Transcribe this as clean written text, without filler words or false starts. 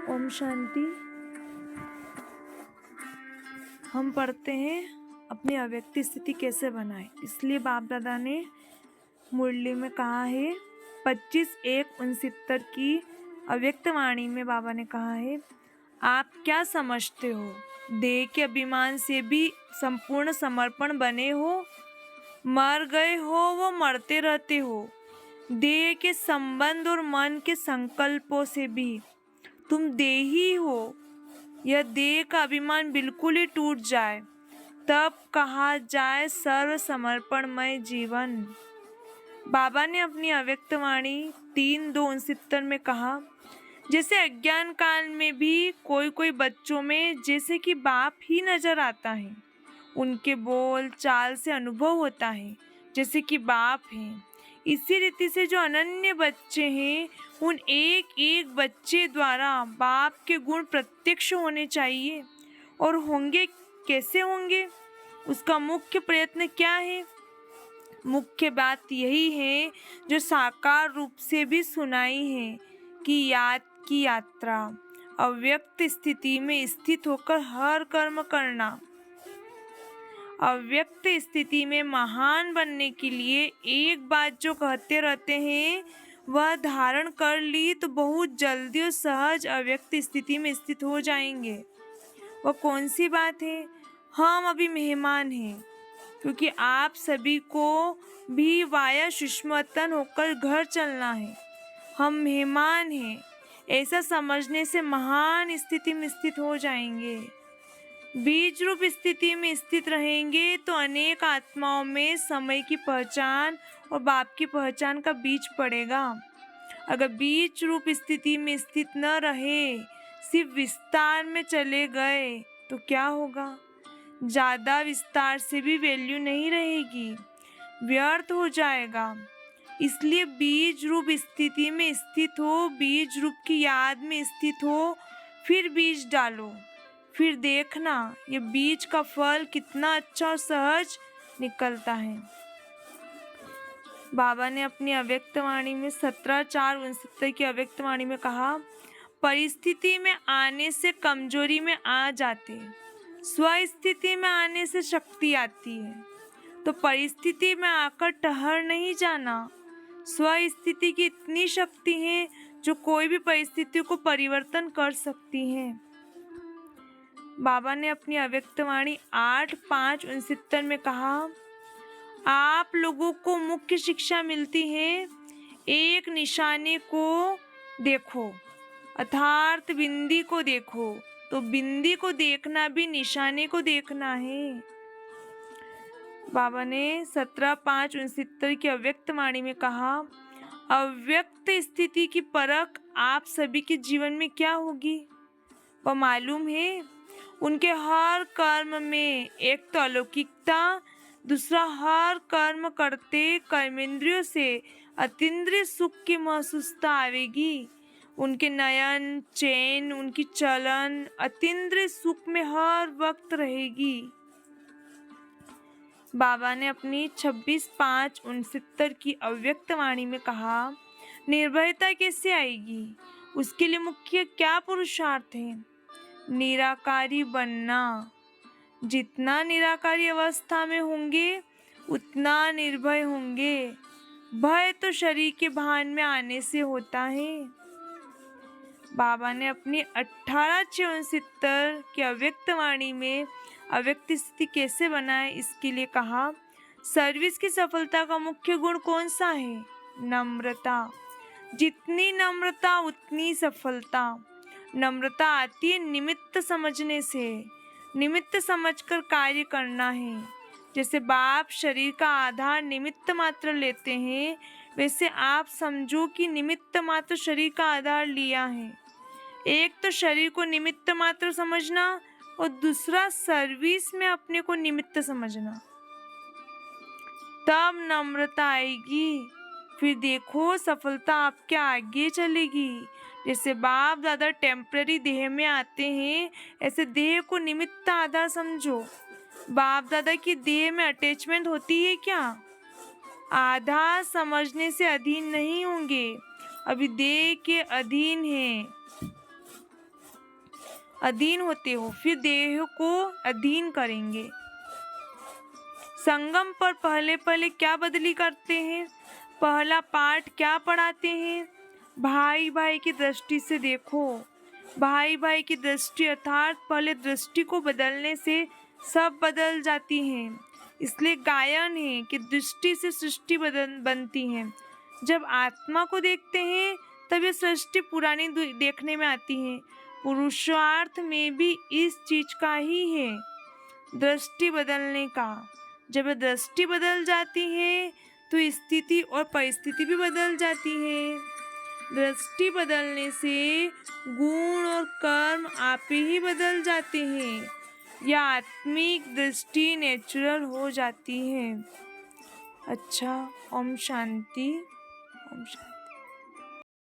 ओम शांति। हम पढ़ते हैं अपनी अव्यक्त स्थिति कैसे बनाए। इसलिए बाप दादा ने मुरली में कहा है 25/1/69 की अव्यक्त वाणी में बाबा ने कहा है, आप क्या समझते हो, देह के अभिमान से भी संपूर्ण समर्पण बने हो, मर गए हो वो मरते रहते हो, देह के संबंध और मन के संकल्पों से भी तुम देही हो। यह देह का अभिमान बिल्कुल ही टूट जाए तब कहा जाए सर्व समर्पणमय जीवन। बाबा ने अपनी अव्यक्त वाणी 3/2/69 में कहा, जैसे अज्ञान काल में भी कोई कोई बच्चों में जैसे कि बाप ही नजर आता है, उनके बोल चाल से अनुभव होता है जैसे कि बाप हैं। इसी रीति से जो अनन्य बच्चे हैं उन एक एक बच्चे द्वारा बाप के गुण प्रत्यक्ष होने चाहिए। और होंगे कैसे होंगे, उसका मुख्य प्रयत्न क्या है? मुख्य बात यही है जो साकार रूप से भी सुनाई है कि याद की यात्रा, अव्यक्त स्थिति में स्थित होकर हर कर्म करना। अव्यक्त स्थिति में महान बनने के लिए एक बात जो कहते रहते हैं वह धारण कर ली तो बहुत जल्दी और सहज अव्यक्त स्थिति में स्थित हो जाएंगे। वह कौन सी बात है? हम अभी मेहमान हैं, क्योंकि आप सभी को भी वाया सुषमतन होकर घर चलना है। हम मेहमान हैं, ऐसा समझने से महान स्थिति में स्थित हो जाएंगे। बीज रूप स्थिति में स्थित रहेंगे तो अनेक आत्माओं में समय की पहचान और बाप की पहचान का बीज पड़ेगा। अगर बीज रूप स्थिति में स्थित न रहे, सिर्फ विस्तार में चले गए तो क्या होगा? ज़्यादा विस्तार से भी वैल्यू नहीं रहेगी, व्यर्थ हो जाएगा। इसलिए बीज रूप स्थिति में स्थित हो, बीज रूप की याद में स्थित हो, फिर बीज डालो, फिर देखना ये बीज का फल कितना अच्छा और सहज निकलता है। बाबा ने अपनी अव्यक्त वाणी में 17/4/69 की अव्यक्त वाणी में कहा, परिस्थिति में आने से कमजोरी में आ जाते, स्वस्थिति में आने से शक्ति आती है। तो परिस्थिति में आकर ठहर नहीं जाना। स्वस्थिति की इतनी शक्ति है जो कोई भी परिस्थिति को परिवर्तन कर सकती है। बाबा ने अपनी अव्यक्त वाणी 8/5/69 में कहा, आप लोगों को मुख्य शिक्षा मिलती है, एक निशाने को देखो अर्थात बिंदी को देखो। तो बिंदी को देखना भी निशाने को देखना है। बाबा ने 17/5/69 की अव्यक्त वाणी में कहा, अव्यक्त स्थिति की परख आप सभी के जीवन में क्या होगी वह मालूम है? उनके हर कर्म में एक तो अलौकिकता, दूसरा हर कर्म करते कर्मेंद्रियों से अतीन्द्रिय सुख की महसूसता आवेगी। उनके नयन चैन, उनकी चलन अतीन्द्रिय सुख में हर वक्त रहेगी। बाबा ने अपनी 26/5/69 की अव्यक्त वाणी में कहा, निर्भयता कैसे आएगी, उसके लिए मुख्य क्या पुरुषार्थ है? निराकारी बनना। जितना निराकारी अवस्था में होंगे उतना निर्भय होंगे। भय तो शरीर के भान में आने से होता है। बाबा ने अपनी 18/6/69 की अव्यक्त वाणी में अव्यक्त स्थिति कैसे बनाए इसके लिए कहा, सर्विस की सफलता का मुख्य गुण कौन सा है? नम्रता। जितनी नम्रता उतनी सफलता। नम्रता आती है निमित्त समझने से, निमित्त समझकर कार्य करना है। जैसे बाप शरीर का आधार निमित्त मात्र लेते हैं, वैसे आप समझो कि निमित्त मात्र शरीर का आधार लिया है। एक तो शरीर को निमित्त मात्र समझना और दूसरा सर्विस में अपने को निमित्त समझना, तब नम्रता आएगी। फिर देखो सफलता आपके आगे चलेगी। जैसे बाप दादा टेम्पररी देह में आते हैं, ऐसे देह को निमित्त आधार समझो। बाप दादा की देह में अटैचमेंट होती है क्या? आधार समझने से अधीन नहीं होंगे, अभी देह के अधीन हैं। अधीन होते हो, फिर देह को अधीन करेंगे। संगम पर पहले पहले क्या बदली करते हैं? पहला पाठ क्या पढ़ाते हैं? भाई भाई की दृष्टि से देखो। भाई भाई की दृष्टि अर्थात पहले दृष्टि को बदलने से सब बदल जाती हैं। इसलिए गायन है कि दृष्टि से सृष्टि बनती है। जब आत्मा को देखते हैं तब ये सृष्टि पुरानी देखने में आती है। पुरुषार्थ में भी इस चीज का ही है, दृष्टि बदलने का। जब दृष्टि बदल जाती है तो स्थिति और परिस्थिति भी बदल जाती है। दृष्टि बदलने से गुण और कर्म आप ही बदल जाते हैं। यह आत्मिक दृष्टि नेचुरल हो जाती है। अच्छा, ओम शांति। ओम शांति।